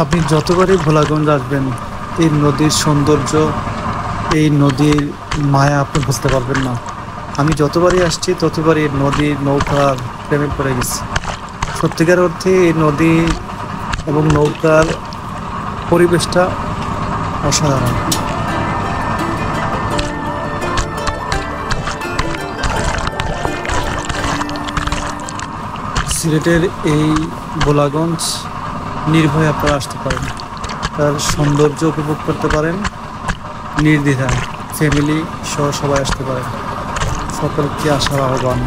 আপনি যতবারই ভোলাগঞ্জ আসবেন, এই নদীর সৌন্দর্য, এই নদীর মায়া আপনি বুঝতে পারবেন না। আমি যতবারই আসছি ততবারই নদী নৌকার প্রেমে পড়ে গেছি। সত্যিকার অর্থে এই নদী এবং নৌকার পরিবেশটা অসাধারণ। সিলেটের এই ভোলাগঞ্জ নির্ভয়ে আপনারা আসতে পারেন, তার সৌন্দর্য উপভোগ করতে পারেন নির্দ্বিধায়। ফ্যামিলি সহ সবাই আসতে পারেন। সকলকে আসার আহ্বান।